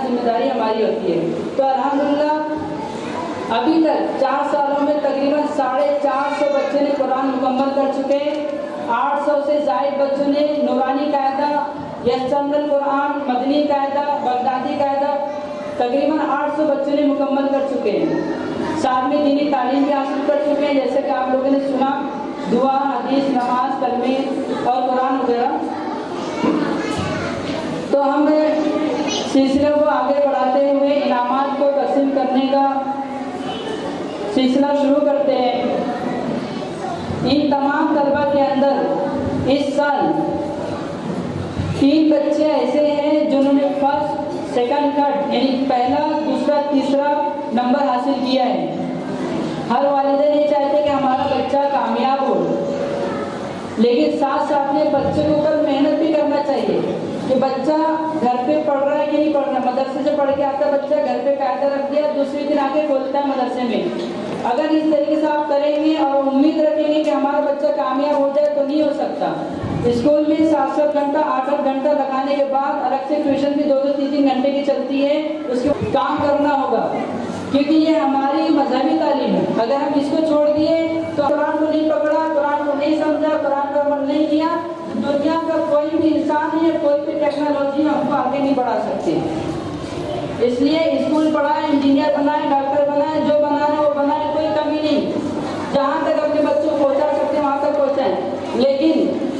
ذمہ داری ہماری ہوتی ہے۔ تو الحمدللہ ابھی تک 4 سالوں میں تقریباً 450 بچے نے قرآن مکمل کر چکے ہیں۔ 800 سے زائد بچوں نے نورانی قاعدہ، یسچند القرآن، مدنی قاعدہ، بغدادی قاعدہ، تقریباً 800 بچوں نے مکمل کر چکے ہیں۔ ساتھ میں دینی تعلیم بھی حاصل کر چکے ہیں، جیسے کہ آپ لوگوں نے سنا، دعا، حدیث، نماز، کلمے اور قرآن وغیرہ۔ تو ہم سلسلے کو آگے بڑھاتے ہوئے انعامات کو تقسیم کرنے کا سلسلہ شروع کرتے ہیں۔ ان تمام طلبہ کے اندر اس سال 3 بچے ایسے ہیں جنہوں نے فرسٹ، سیکنڈ، تھرڈ یعنی پہلا، دوسرا، تیسرا نمبر حاصل کیا ہے۔ ہر والدین یہ چاہتے کہ ہمارا بچہ کامیاب ہو، لیکن ساتھ ساتھ میں بچے کے اوپر محنت بھی کرنا چاہیے کہ بچہ گھر پہ پڑھ رہا ہے کہ نہیں پڑھ رہا۔ مدرسے سے پڑھ کے آتا ہے بچہ، گھر پہ قاعدہ رکھ دیا، دوسرے دن آ کے کھولتا ہے مدرسے میں۔ اگر اس طریقے سے آپ کریں گے اور امید رکھیں گے کہ ہمارا بچہ کامیاب ہو جائے تو نہیں ہو سکتا۔ اسکول میں 7-7 گھنٹہ 8-8 گھنٹہ لگانے کے بعد الگ سے ٹیوشن بھی 2-2 3-3 گھنٹے کی چلتی ہے، اس کے کام کرنا ہوگا، کیونکہ یہ ہماری مذہبی تعلیم ہے۔ اگر ہم اس کو چھوڑ دیے تو قرآن کو نہیں پکڑا، قرآن کو نہیں سمجھا، قرآن پر عمل نہیں کیا، دنیا کا کوئی بھی انسان ہے، کوئی بھی ٹیکنالوجی ہم کو آگے نہیں بڑھا سکتے۔ اس لیے اسکول پڑھائیں، انجینئر بنائیں، ڈاکٹر بنائیں، جو بنانا ہے وہ بنائیں، کوئی کمی نہیں۔ جہاں تک اپنے بچوں کو پہنچا سکتے ہیں وہاں تک پہنچائیں، لیکن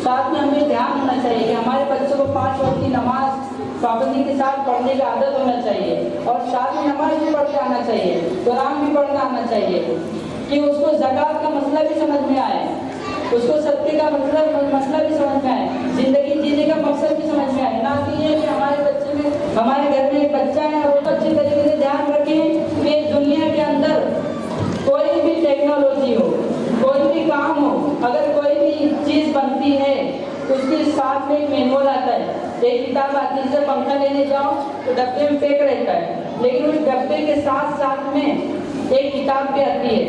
ساتھ میں ہمیں دھیان ہونا چاہیے کہ ہمارے بچوں کو 5 وقت کی نماز پابندی کے ساتھ پڑھنے کی عادت ہونا چاہیے، اور ساتھ میں نماز بھی پڑھ کے آنا چاہیے، قرآن بھی پڑھنا آنا چاہیے، کہ اس کو زکوٰۃ کا مسئلہ بھی سمجھ میں آئے، اس کو صدقے کا مسئلہ بھی سمجھ میں آئے، زندگی جینے کا مقصد بھی سمجھ میں آئے۔ نہ کہ یہ کہ ہمارے بچے میں، ہمارے گھر میں ایک بچہ ہے اور وہ اچھی طریقے سے دھیان رکھیں کہ دنیا کے اندر کوئی بھی ٹیکنالوجی ہو، کوئی بھی کام ہو، اگر کوئی بھی چیز بنتی ہے تو اس کے ساتھ میں ایک مینول آتا ہے، ایک کتاب آتی ہے۔ جیسے پنکھا لینے جاؤ تو ڈبے میں پیک رہتا ہے، لیکن اس ڈبے کے ساتھ میں ایک کتاب بھی آتی ہے۔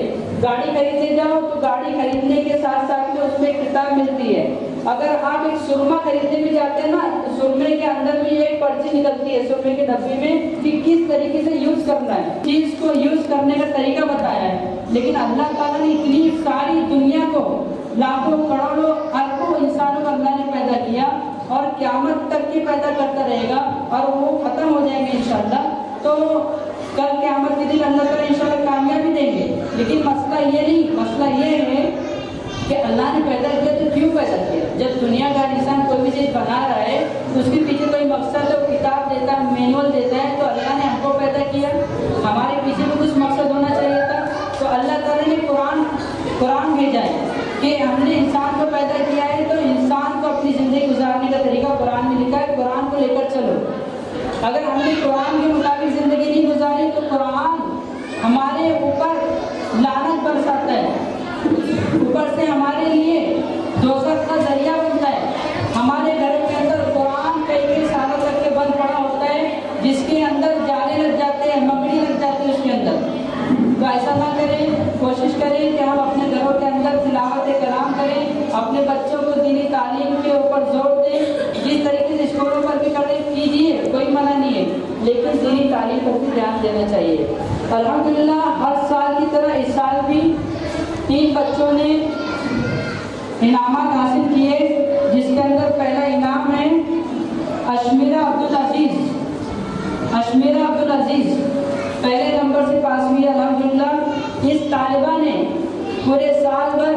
گاڑی خریدنے جاؤ تو گاڑی خریدنے کے ساتھ میں اس میں ایک کتاب ملتی ہے۔ اگر آپ ایک سرما خریدنے بھی جاتے ہیں نا تو سرمے کے اندر بھی ایک پرچی نکلتی ہے سرمے کے ڈبے میں کہ کس طریقے سے یوز کرنا ہے، چیز کو یوز کرنے کا طریقہ بتایا ہے۔ لیکن اللہ تعالیٰ نے اتنی ساری دنیا کو، لاکھوں کروڑوں اربوں انسانوں کو اللہ نے پیدا کیا، اور قیامت تک کے پیدا کرتا رہے گا، اور وہ ختم ہو جائیں گے انشاءاللہ۔ تو کل قیامت کے دن اللہ تعالیٰ انشاءاللہ کامیابی دیں گے۔ لیکن مسئلہ یہ نہیں، مسئلہ یہ ہے کہ اللہ نے پیدا کیا تو کیوں پیدا کیا؟ جب دنیا کا انسان کوئی بھی چیز بنا رہا ہے تو اس کے پیچھے کوئی مقصد ہے، کتاب دیتا ہے، مینول دیتا ہے، تو اللہ نے ہم کو پیدا کیا، ہمارے پیچھے بھی کچھ مقصد ہونا چاہیے تھا۔ تو اللہ تعالیٰ نے قرآن بھیجا ہے کہ ہم نے انسان کو پیدا کیا ہے تو انسان کو اپنی زندگی گزارنے کا طریقہ قرآن میں لکھا ہے، قرآن کو لے کر چلو۔ اگر ہم نے قرآن کے مطابق زندگی نہیں گزاری تو قرآن ہمارے اوپر لعنت برساتا ہے، اوپر سے ہمارے لیے دوزخ کا ذریعہ بنتا ہے۔ ہمارے گھر کے اندر قرآن کئی سالوں تک کے بند پڑا ہوتا ہے، جس کے اندر جالے لگ جاتے ہیں، مکڑی لگ جاتی ہے اس کے اندر۔ تو ایسا نہ کریں، کوشش کریں کہ ہم اپنے گھروں کے اندر تلاوت کلام کریں، اپنے بچوں کو دینی تعلیم کے اوپر زور دیں۔ جس طریقے سے اسکولوں پر بھی کیجیے، کوئی منع نہیں ہے، لیکن دینی تعلیم پر بھی دھیان دینا چاہیے۔ الحمدللہ ہر سال کی طرح اس سال بھی 3 بچوں نے انعامات حاصل کیے، جس کے اندر پہلا انعام ہے اشمیرہ عبدالعزیز پہلے نمبر سے پاس ہوئی الحمدللہ۔ اس طالبہ نے پورے سال بھر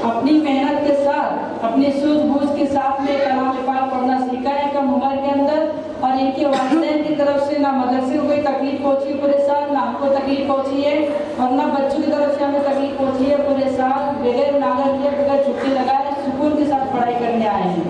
اپنی محنت کے ساتھ، اپنی سوجھ بوجھ کے ساتھ میں کلام پاک پڑھنا سیکھا ہے کم عمر کے اندر، اور ان کے والدین کی طرف سے نہ مدرسے کو کوئی تکلیف پہنچی پورے سال، نہ ہم کو تکلیف پہنچی ہے، اور نہ بچوں کی طرف سے ہمیں تکلیف پہنچی ہے۔ پورے سال بغیر ناغر کیے، بغیر چھٹی لگائے سکون کے ساتھ پڑھائی کرنے آئے ہیں۔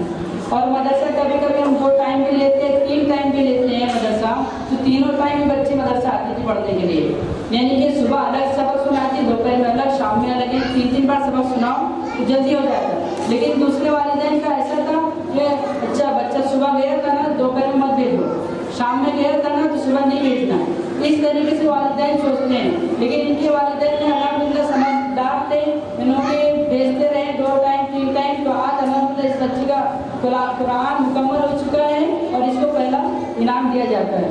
اور مدرسہ کبھی کبھی ہم 2 ٹائم بھی لیتے ہیں، 3 ٹائم بھی لیتے ہیں مدرسہ، تو تینوں ٹائم بھی بچے مدرسہ آتے تھے پڑھنے کے لیے، یعنی کہ صبح الگ سبق سناتی، دوپہر میں الگ، شام میں الگ، 3 بار سبق سناؤ تو جلدی ہو جاتا۔ لیکن دوسرے والدین کا ایسا تھا کہ اچھا بچہ صبح گیا تھا نا دوپہر میں مت بھیجو، شام میں گیا تھا نا تو صبح نہیں بھیجنا، اس طریقے سے والدین سوچتے ہیں۔ لیکن ان کے والدین نے الحمدللہ سمجھدار تھے، انہوں نے بھیجتے رہے 2 ٹائم 3 ٹائم، تو آج الحمدللہ اس بچے کا قرآن مکمل ہو چکا ہے اور اس کو پہلا انعام دیا جاتا ہے۔